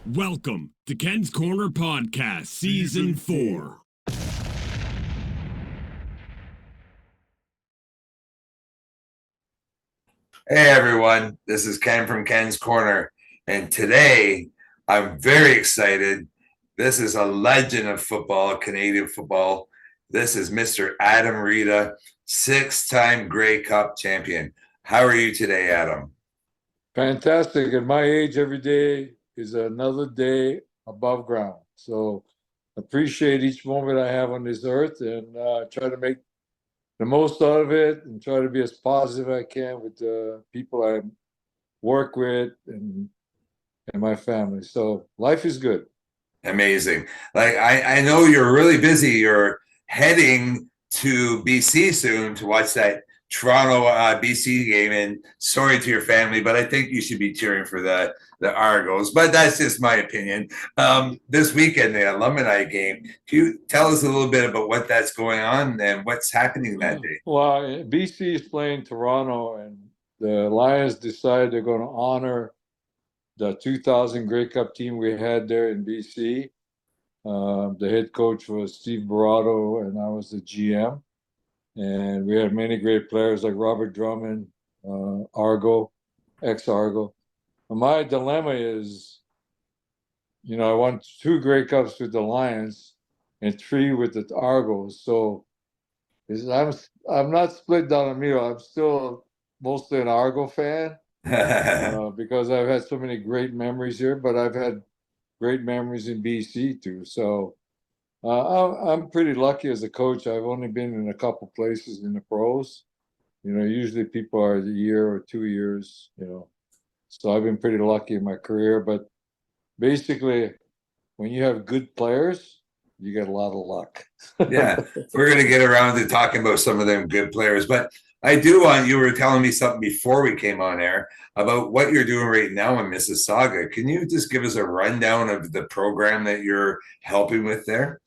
Welcome to Ken's Corner Podcast, Season 4. Hey everyone, this is Ken from Ken's Corner, and today I'm very excited. This is a legend of football, Canadian football. This is Mr. Adam Rita, six-time Grey Cup champion. How are you today, Adam? Fantastic. At my age, every day is another day above ground. So appreciate each moment I have on this earth and try to make the most out of it and try to be as positive as I can with the people I work with and my family. So life is good. Amazing. Like I know you're really busy. You're heading to BC soon to watch that Toronto BC game. And sorry to your family, but I think you should be cheering for the Argos. But that's just my opinion. This weekend, the alumni game. Can you tell us a little bit about what that's going on and what's happening that day? Well, BC is playing Toronto, and the Lions decided they're going to honor the 2000 Grey Cup team we had there in BC. The head coach was Steve Barato, and I was the GM. And we had many great players like Robert Drummond, Argo, ex-Argo. My dilemma is, I won 2 Grey Cups with the Lions and 3 with the Argos. So I'm not split down the middle. I'm still mostly an Argo fan because I've had so many great memories here, but I've had great memories in BC too. So I'm pretty lucky as a coach. I've only been in a couple places in the pros. Usually people are a year or 2 years, So I've been pretty lucky in my career. But basically, when you have good players, you get a lot of luck. Yeah, we're going to get around to talking about some of them good players. But I do want, you were telling me something before we came on air about what you're doing right now in Mississauga. Can you just give us a rundown of the program that you're helping with there?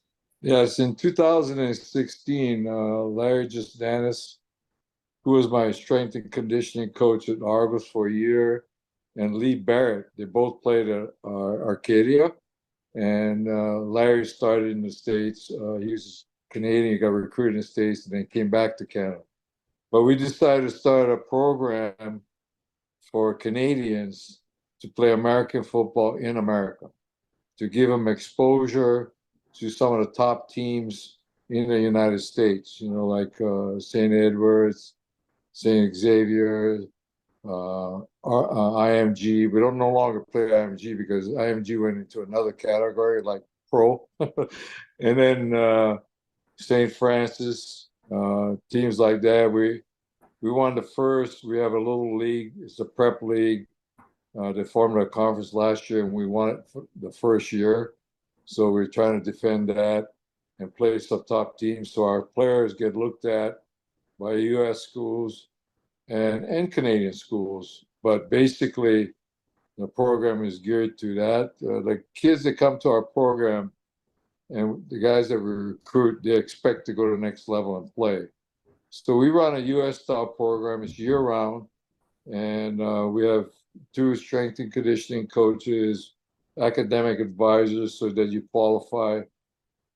Yes, in 2016, Larry Jusdanis, who was my strength and conditioning coach at Argos for a year, and Lee Barrett, they both played at Arcadia. And Larry started in the States. He was Canadian, he got recruited in the States, and then came back to Canada. But we decided to start a program for Canadians to play American football in America, to give them exposure to some of the top teams in the United States, like St. Edwards, St. Xavier, IMG. We don't no longer play IMG because IMG went into another category like pro. And then St. Francis, teams like that. We won the first. We have a little league. It's a prep league. They formed a conference last year, and we won it for the first year. So we're trying to defend that and play some top teams. So our players get looked at by U.S. schools and Canadian schools. But basically, the program is geared to that. The kids that come to our program and the guys that we recruit, they expect to go to the next level and play. So we run a U.S.-style program. It's year-round, and we have 2 strength and conditioning coaches, academic advisors, so that you qualify.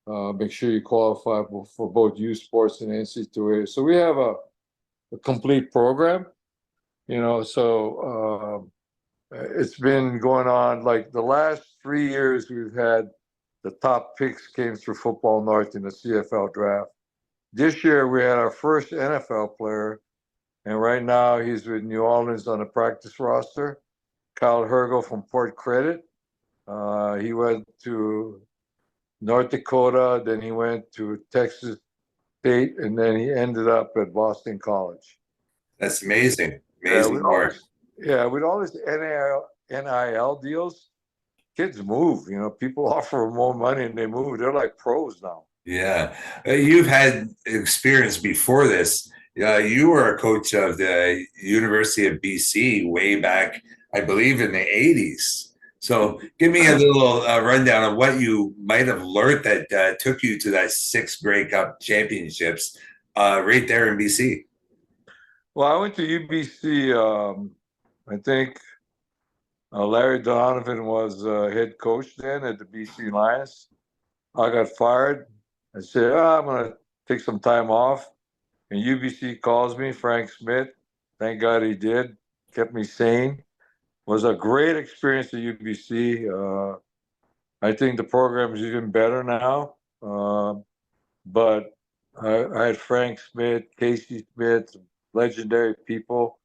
Make sure you qualify for both U Sports and NC2A. So we have a complete program, So it's been going on. Like the last 3 years, we've had the top picks came through Football North in the CFL draft. This year, we had our first NFL player, and right now he's with New Orleans on the practice roster. Kyle Hergo from Port Credit. He went to North Dakota, then he went to Texas State, and then he ended up at Boston College. That's amazing. With all this NIL deals, kids move. People offer more money and they move. They're like pros now. Yeah. You've had experience before this. You were a coach of the University of BC way back, I believe, in the 80s. So give me a little rundown of what you might have learned that took you to that 6 Grey Cup championships right there in BC. Well, I went to UBC, I think Larry Donovan was head coach then at the BC Lions. I got fired. I said, I'm going to take some time off. And UBC calls me, Frank Smith. Thank God he did. Kept me sane. Was a great experience at UBC. I think the program is even better now. But I had Frank Smith, Casey Smith, legendary people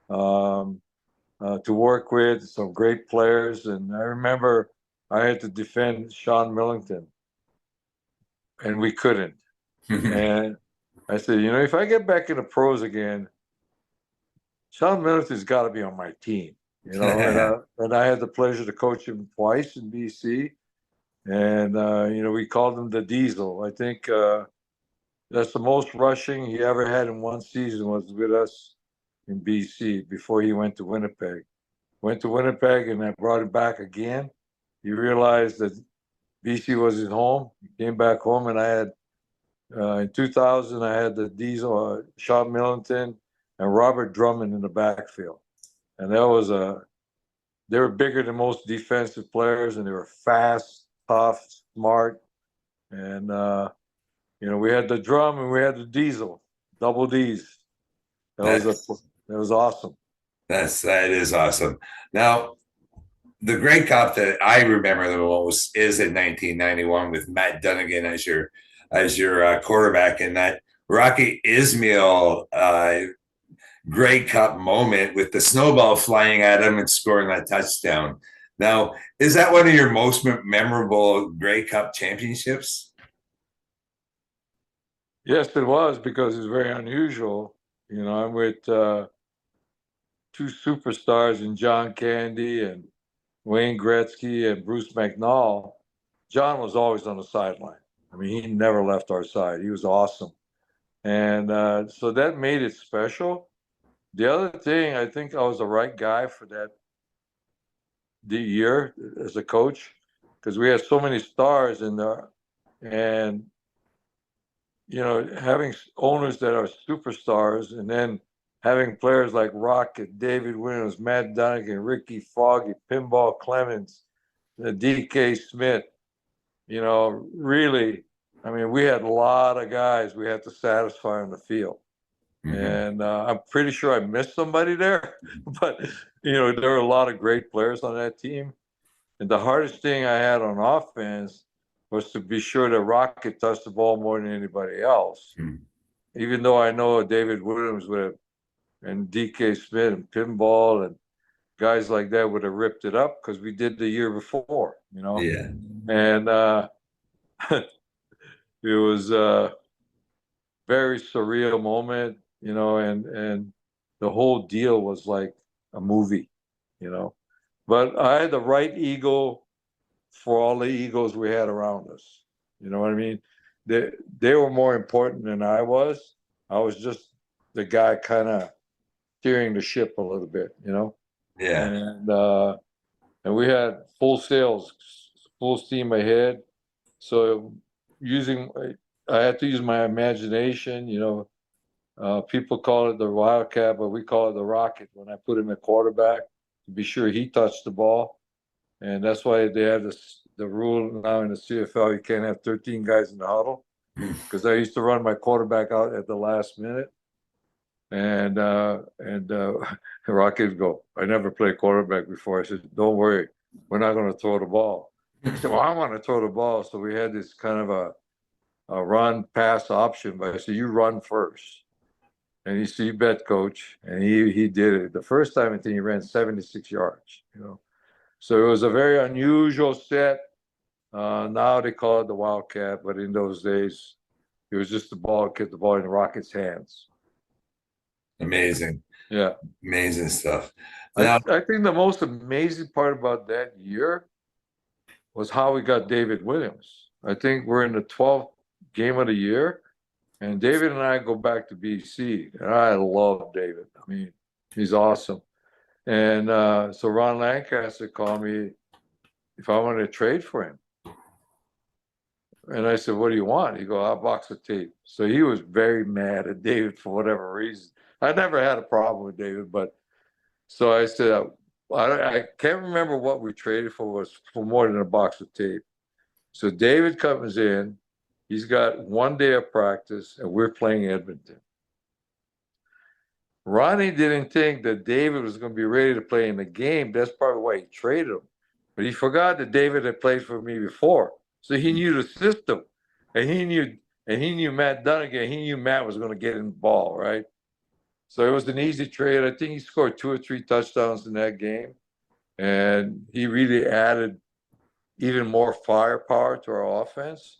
to work with, some great players. And I remember I had to defend Sean Millington, and we couldn't. And I said, if I get back in the pros again, Sean Millington's got to be on my team, and I had the pleasure to coach him twice in BC. And, we called him the Diesel. I think that's the most rushing he ever had in one season was with us in BC before he went to Winnipeg. Went to Winnipeg and I brought him back again. He realized that BC was his home. He came back home and I had, in 2000, I had the Diesel, Sean Millington and Robert Drummond in the backfield. And they were bigger than most defensive players and they were fast, tough, smart. And, we had the Drum and we had the Diesel, double D's. That was awesome. That is awesome. Now, the Grey Cup that I remember the most is in 1991 with Matt Dunnigan as your quarterback, and that Rocky Ismail Grey Cup moment with the snowball flying at him and scoring that touchdown. Now, is that one of your most memorable Grey Cup championships? Yes, it was, because it's very unusual. I'm with two superstars in John Candy and Wayne Gretzky and Bruce McNall. John was always on the sideline. I mean, he never left our side. He was awesome. And so that made it special. The other thing, I think I was the right guy for the year as a coach, because we had so many stars in there. And, having owners that are superstars and then having players like Rocket, David Williams, Matt Dunnigan, Ricky Foggy, Pinball Clemens, DK Smith, really, I mean, we had a lot of guys we had to satisfy on the field. Mm-hmm. And I'm pretty sure I missed somebody there, but, there were a lot of great players on that team. And the hardest thing I had on offense was to be sure that Rocket touched the ball more than anybody else. Mm-hmm. Even though I know David Williams would have, and DK Smith and Pinball and guys like that would have ripped it up because we did the year before, Yeah. And it was a very surreal moment, and the whole deal was like a movie, But I had the right ego for all the egos we had around us. You know what I mean? They were more important than I was. I was just the guy kind of steering the ship a little bit, Yeah. And we had full sails, full steam ahead. So I had to use my imagination, people call it the Wildcat, but we call it the Rocket when I put him at quarterback to be sure he touched the ball. And that's why they have the rule now in the CFL, you can't have 13 guys in the huddle, because I used to run my quarterback out at the last minute. And Rocky would go, I never played quarterback before. I said, don't worry, we're not going to throw the ball. He said, well, I want to throw the ball. So we had this kind of a run pass option, but I said, you run first. And he said, you bet, coach. And he did it. The first time, I think he ran 76 yards, So it was a very unusual set. Now they call it the Wildcat, but in those days, it was just get the ball in the Rockets' hands. Amazing. Yeah. Amazing stuff. Now, I think the most amazing part about that year was how we got David Williams. I think we're in the 12th game of the year, and David and I go back to BC, and I love David. I mean, he's awesome. And so Ron Lancaster called me if I wanted to trade for him. And I said, what do you want? He goes, a box of tape. So he was very mad at David for whatever reason. I never had a problem with David, but so I said, I can't remember what we traded for, was for more than a box of tape. So David comes in, he's got 1 day of practice, and we're playing Edmonton. Ronnie didn't think that David was going to be ready to play in the game. That's probably why he traded him. But he forgot that David had played for me before. So he knew the system. And he knew Matt Dunnigan. He knew Matt was going to get in the ball, right? So it was an easy trade. I think he scored 2 or 3 touchdowns in that game. And he really added even more firepower to our offense.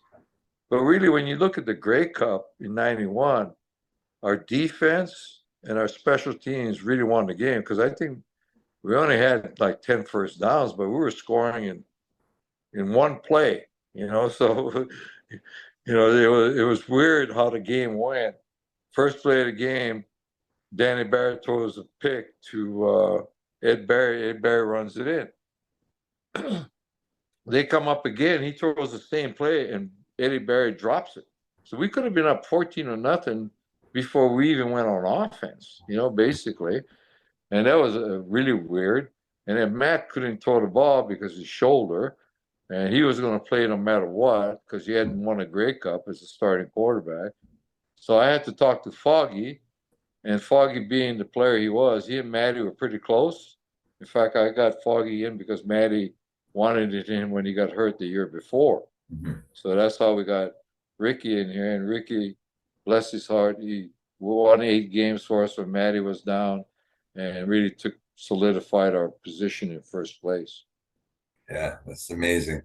But really, when you look at the Grey Cup in 91, our defense and our special teams really won the game, because I think we only had like 10 first downs, but we were scoring in one play, So, it was weird how the game went. First play of the game, Danny Barrett throws a pick to Ed Barry. Ed Barry runs it in. They come up again. He throws the same play, and Eddie Barry drops it. So we could have been up 14-0 before we even went on offense, basically. And that was really weird. And then Matt couldn't throw the ball because of his shoulder, and he was going to play no matter what because he hadn't won a Grey Cup as a starting quarterback. So I had to talk to Foggy, and Foggy, being the player he was, he and Matty were pretty close. In fact, I got Foggy in because Matty wanted it in when he got hurt the year before. Mhm. So that's how we got Ricky in here. And Ricky, bless his heart, he won 8 games for us when Matty was down, and really solidified our position in first place. Yeah, that's amazing.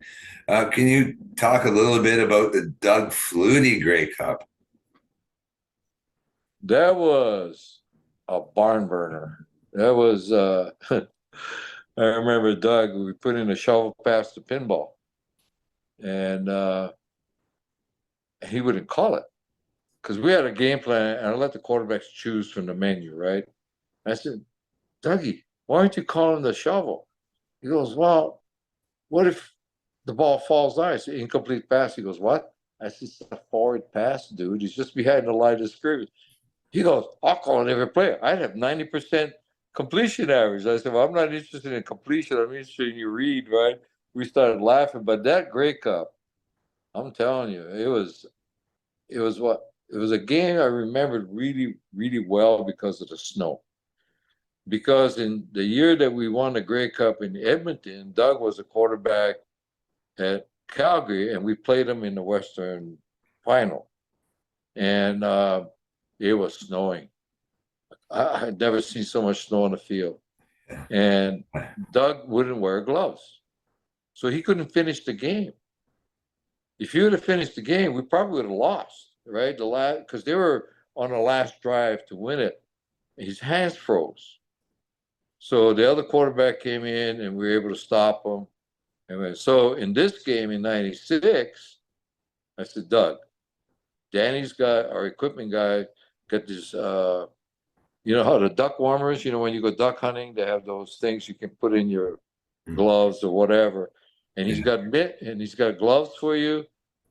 Can you talk a little bit about the Doug Flutie Grey Cup? That was a barn burner. That was, I remember Doug, we put in a shovel pass to pinball, and he wouldn't call it because we had a game plan, and I let the quarterbacks choose from the menu, right? I said, Dougie, why aren't you calling the shovel? He goes, well, what if the ball falls down? I said, incomplete pass. He goes, what? I said, it's a forward pass, dude. He's just behind the line of scrimmage. He goes, I'll call it every play. I'd have 90% completion average. I said, well, I'm not interested in completion. I'm interested in your read, right? We started laughing. But that Grey Cup, I'm telling you, it was a game I remembered really, really well because of the snow. Because in the year that we won the Grey Cup in Edmonton, Doug was a quarterback at Calgary, and we played him in the Western Final. And it was snowing. I had never seen so much snow on the field. And Doug wouldn't wear gloves. So he couldn't finish the game. If he would have finished the game, we probably would have lost, right? Because they were on the last drive to win it. His hands froze. So the other quarterback came in, and we were able to stop him. And so in this game in 96, I said, Doug, Danny's got, our equipment guy, got this, you know how the duck warmers, when you go duck hunting, they have those things you can put in your gloves or whatever. And he's got he's got gloves for you,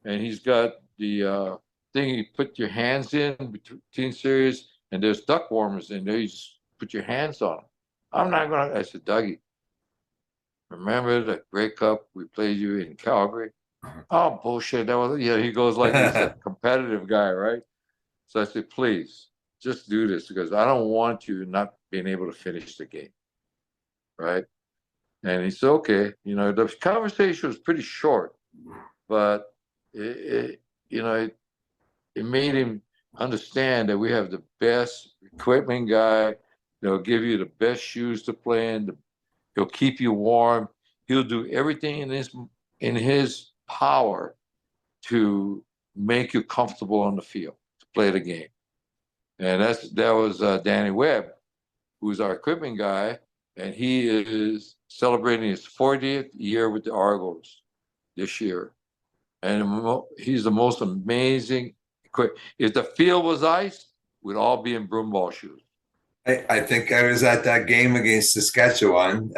and he's got the thing you put your hands in between series, and there's duck warmers in there. You just put your hands on them. I'm not gonna. I said, Dougie, remember the Grey Cup we played you in Calgary? Oh, bullshit. That was, he goes like he's a competitive guy, right? So I said, please, just do this because I don't want you not being able to finish the game, right? And he said, okay. The conversation was pretty short, but it made him understand that we have the best equipment guy. They'll give you the best shoes to play in. He'll keep you warm. He'll do everything in his power to make you comfortable on the field to play the game. And that was Danny Webb, who's our equipment guy, and he is celebrating his 40th year with the Argos this year. And he's the most amazing. If the field was ice, we'd all be in broom ball shoes. I think I was at that game against Saskatchewan,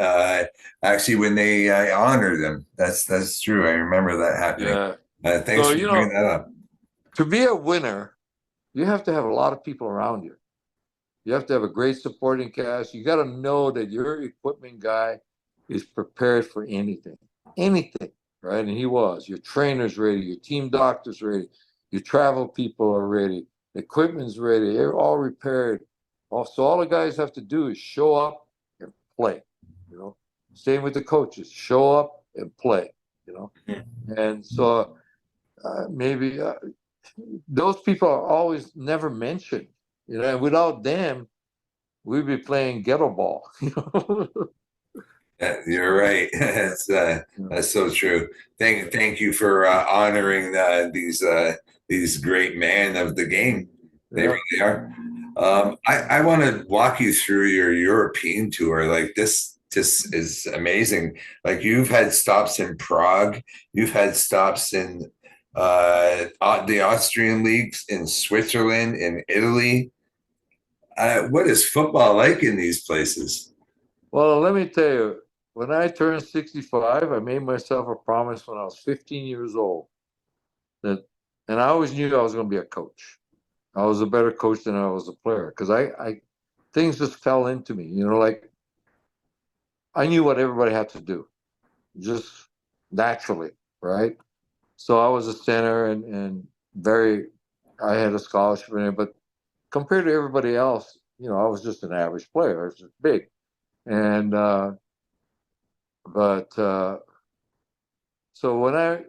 actually, when they honored them. That's true. I remember that happening. Yeah. Thanks for bringing that up. To be a winner, you have to have a lot of people around you. You have to have a great supporting cast. You got to know that your equipment guy is prepared for anything, right? And he was. Your trainer's ready, your team doctor's ready, your travel people are ready, the equipment's ready, they're all repaired. So all the guys have to do is show up and play, you know. Same with the coaches, show up and play, you know. And so maybe those people are always never mentioned, you know. And without them, we'd be playing ghetto ball, you know. Yeah, you're right. That's so true. Thank you for honoring these great men of the game. They Yeah. really are. I want to walk you through your European tour. Like this just is amazing. Like you've had stops in Prague, you've had stops in the Austrian leagues, in Switzerland, in Italy. What is football like in these places? Well, let me tell you, when I turned 65, I made myself a promise when I was 15 years old that, and I always knew I was going to be a coach. I was a better coach than I was a player because things just fell into me, you know, like I knew what everybody had to do just naturally, right? So I was a center and I had a scholarship in it, but compared to everybody else, you know, I was just an average player. I was just big. And, but, so when I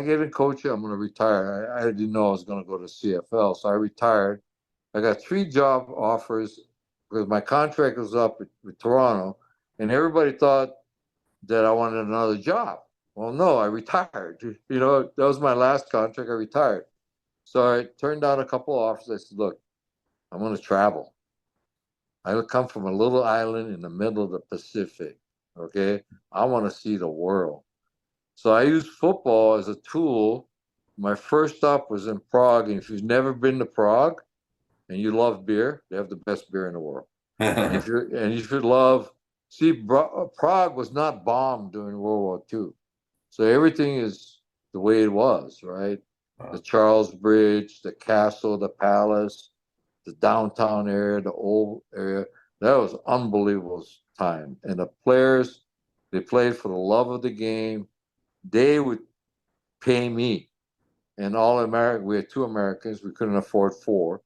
get in coaching, I'm going to retire. I didn't know I was going to go to CFL, so I retired. I got 3 job offers because my contract was up with Toronto, and everybody thought that I wanted another job. Well, no, I retired. You know, that was my last contract. I retired. So I turned down a couple offers. I said, look, I'm going to travel. I come from a little island in the middle of the Pacific. Okay. I want to see the world. So I use football as a tool. My first stop was in Prague. And if you've never been to Prague and you love beer, they have the best beer in the world. And if you love, see, Prague was not bombed during World War II. So everything is the way it was, right? The Charles Bridge, the castle, the palace, the downtown area, the old area. That was unbelievable time. And the players, they played for the love of the game. They would pay me. And all American, we had 2 Americans, we couldn't afford 4.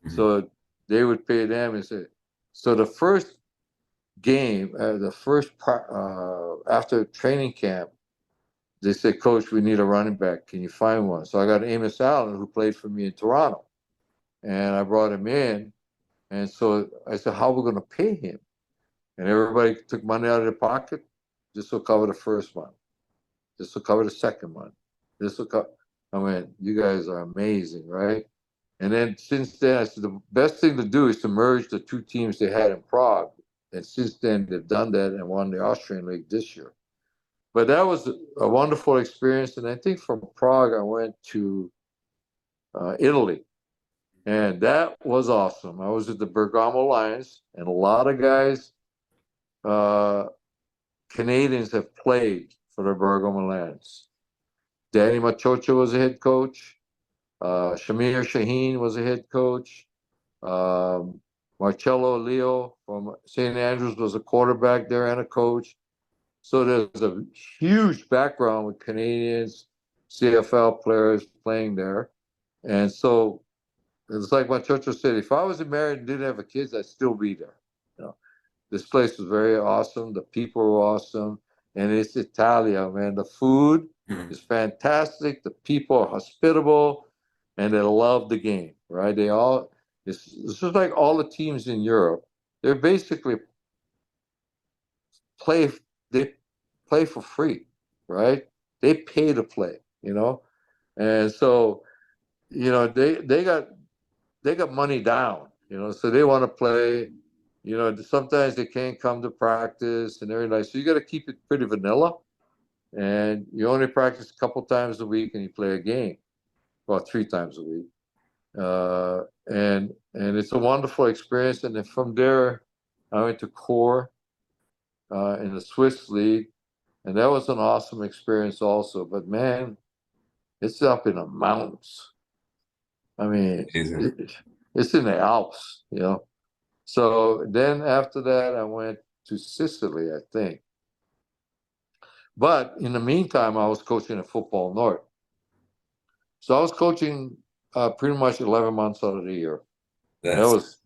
So they would pay them and say, so the first game, after training camp, they said, Coach, we need a running back. Can you find one? So I got Amos Allen, who played for me in Toronto. And I brought him in. And so I said, how are we going to pay him? And everybody took money out of their pocket. This will cover the first month. This will cover the second month. This will cover. I mean, you guys are amazing, right? And then since then, I said, the best thing to do is to merge the 2 teams they had in Prague. And since then, they've done that and won the Austrian League this year. But that was a wonderful experience. And I think from Prague, I went to Italy. And that was awesome. I was at the Bergamo Lions, and a lot of guys, Canadians, have played for the Bergamo Lions. Danny Machocha was a head coach. Shamir Shaheen was a head coach. Marcello Leo from St. Andrews was a quarterback there and a coach. So there's a huge background with Canadians, CFL players playing there. And so it's like my church said, if I was married and didn't have a kids, I'd still be there. You know, this place was very awesome. The people were awesome. And it's Italia, man. The food is fantastic. The people are hospitable and they love the game, right? It's just like all the teams in Europe. They're basically play, they play for free, right? They pay to play, you know? And so, you know, they got money down, you know, so they want to play. You know, sometimes they can't come to practice and everything. So you got to keep it pretty vanilla, and you only practice a couple times a week, and you play a game, well, 3 times a week, and it's a wonderful experience. And then from there, I went to Core in the Swiss league, and that was an awesome experience also. But man, it's up in the mountains. I mean, Amazing. it's in the Alps, you know. So then after that, I went to Sicily, I think. But in the meantime, I was coaching at Football North. So I was coaching pretty much 11 months out of the year. That That's was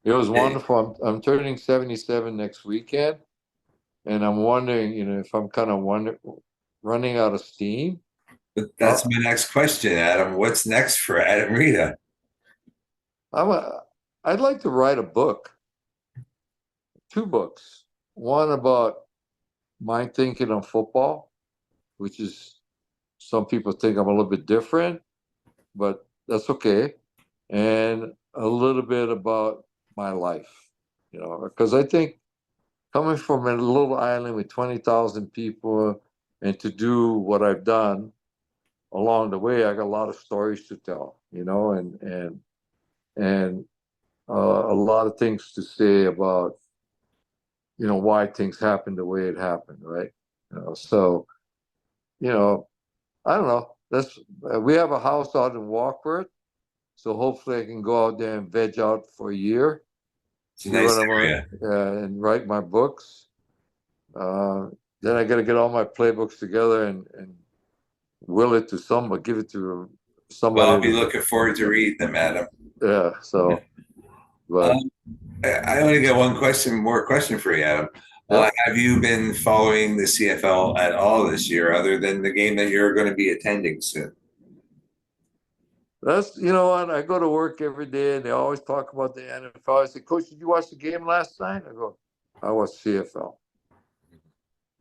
it was wonderful. I'm turning 77 next weekend, and I'm wondering, if I'm kind of running out of steam. that's my next question, Adam. What's next for Adam Rita? I'd like to write a book, 2 books. One about my thinking on football, which is some people think I'm a little bit different, but that's okay. And a little bit about my life, because I think coming from a little island with 20,000 people and to do what I've done along the way, I got a lot of stories to tell, and a lot of things to say about, why things happened the way it happened, right? So, I don't know. We have a house out in Walkford, so hopefully I can go out there and veg out for a year, It's a see what nice I'm area. and write my books. Then I got to get all my playbooks together and will it to somebody, give it to Well, somebody. I'll be looking forward to reading them, Adam. Yeah. So, but Um, I only got one more question for you, Adam. yeah, Have you been following the CFL at all this year, other than the game that you're going to be attending soon? that's what I go to work every day and they always talk about the NFL. I say, Coach, did you watch the game last night? I go, I watched CFL.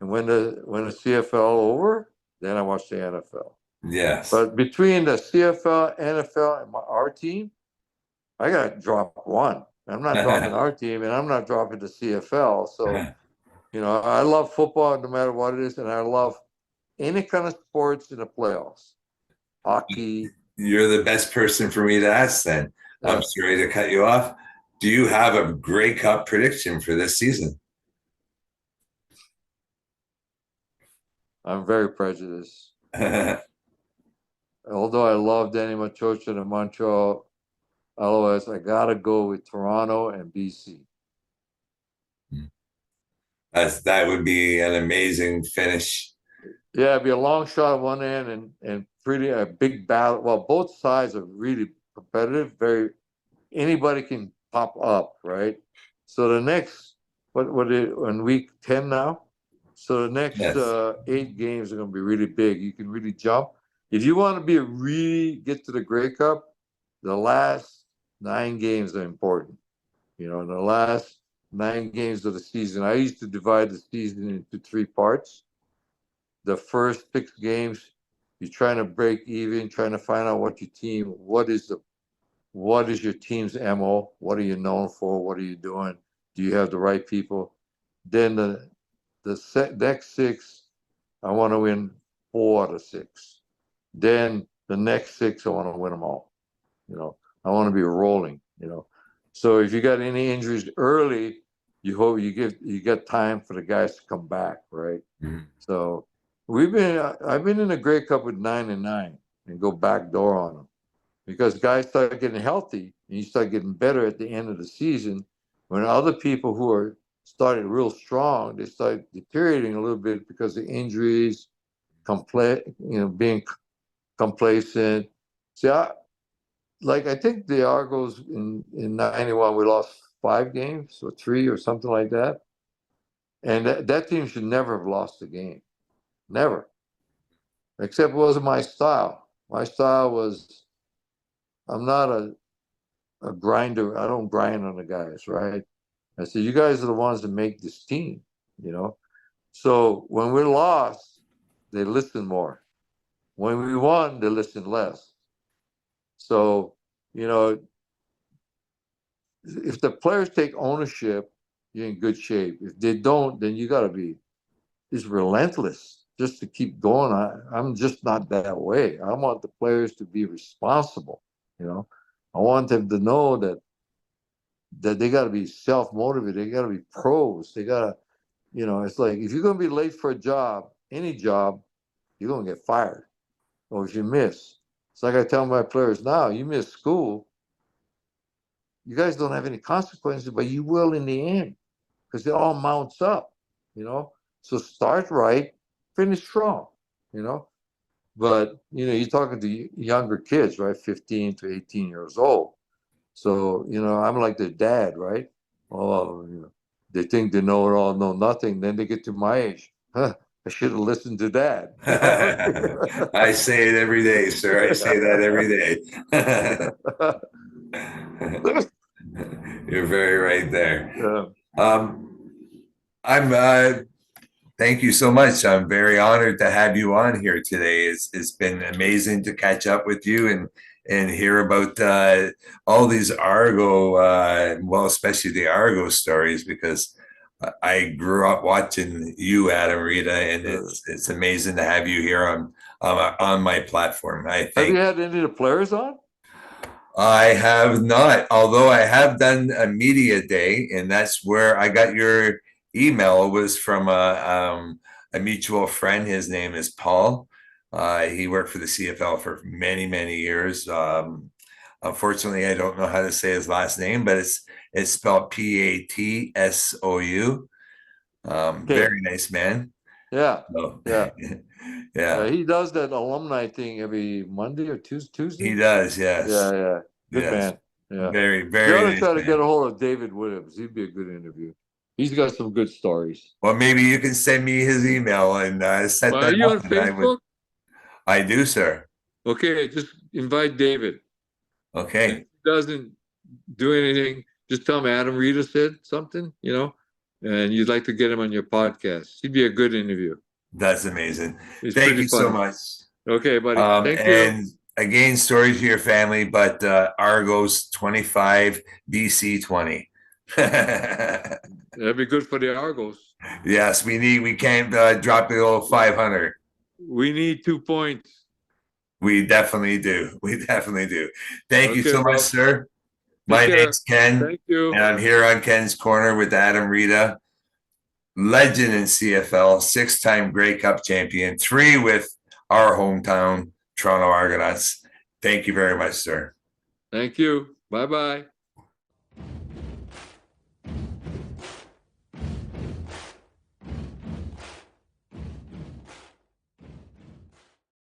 And when the CFL over, then I watch the NFL. Yes. But between the CFL, NFL, and our team, I got to drop one. I'm not dropping our team, and I'm not dropping the CFL. So, I love football no matter what it is, and I love any kind of sports in the playoffs. Hockey. You're the best person for me to ask then. I'm Yeah, sorry to cut you off. Do you have a Grey Cup prediction for this season? I'm very prejudiced. Although I love Danny Machocha and Montreal Alouettes, I got to go with Toronto and BC. That would be an amazing finish. Yeah, it'd be a long shot at one end and pretty a big battle. Well, both sides are really competitive. Anybody can pop up, right? So the next in week 10 now. So the next Yes. 8 games are going to be really big. You can really jump. If you want to get to the Grey Cup, the last 9 games are important. In the last 9 games of the season, I used to divide the season into 3 parts. The first 6 games, you're trying to break even, trying to find out what is your team's MO? What are you known for? What are you doing? Do you have the right people? Then the next 6, I want to win 4 out of 6. Then the next 6, I want to win them all. I want to be rolling. So if you got any injuries early, you hope you get time for the guys to come back, right? Mhm. So I've been in the Grey Cup with 9-9 and go back door on them because guys start getting healthy and you start getting better at the end of the season. When other people who are started real strong, they start deteriorating a little bit because of injuries, being complacent. See, I think the Argos in 91, we lost 5 games or 3 or something like that. And that team should never have lost a game. Never. Except it wasn't my style. My style was, I'm not a grinder. I don't grind on the guys, right? I said, you guys are the ones that make this team. So when we lost, they listen more. When we won, they listen less. So, you know, if the players take ownership, you're in good shape. If they don't, then you got to be just relentless just to keep going. I'm just not that way. I want the players to be responsible. I want them to know that they got to be self-motivated. They got to be pros. They got to, it's like if you're going to be late for a job, any job, you're going to get fired. Or if you miss. It's like I tell my players now, you miss school, you guys don't have any consequences, but you will in the end, because it all mounts up, you know. So start right, finish strong, you know. But you know, you're talking to younger kids, right? 15 to 18 years old. So, you know, I'm like their dad, right? Oh, you know, they think they know it all, know nothing. Then they get to my age. Huh, I should have listened to dad. I say it every day, sir. I say that every day. You're very right there. Yeah. I'm thank you so much. I'm very honored to have you on here today. It's been amazing to catch up with you and hear about all these Argo, well, especially the Argo stories, because I grew up watching you, Adam, Rita, and it's amazing to have you here on my platform. I Have you think had any of the players on? I have not, although I have done a media day, and that's where I got your email. It was from a mutual friend. His name is Paul. He worked for the CFL for many, many years. Unfortunately, I don't know how to say his last name, but it's spelled Patsou. Very nice man. Yeah. So, Yeah. yeah. He does that alumni thing every Monday or Tuesday. He does, yes. Yeah. Good Yes. man. Yeah. Very, You very ought to nice try to man. get a hold of David Williams. He'd be a good interview. He's got some good stories. Well, maybe you can send me his email and set that Are you up. on Facebook? I do, sir. Okay, just invite David. Okay. If he doesn't do anything, just tell him Adam Rita said something, you know, and you'd like to get him on your podcast. He'd be a good interview. That's amazing. He's Thank pretty you so funny. much. Okay, buddy. Thank And you. again, stories for your family, but Argos 25, BC 20. That'd be good for the Argos. Yes, we can't drop the old 500. We need 2 points. We definitely do. We definitely do. Thank you Okay, so bro. much, sir. Take My care. name's Ken, Thank you. and I'm here on Ken's Corner with Adam Rita, legend in CFL, 6-time Grey Cup champion, 3 with our hometown, Toronto Argonauts. Thank you very much, sir. Thank you. Bye-bye.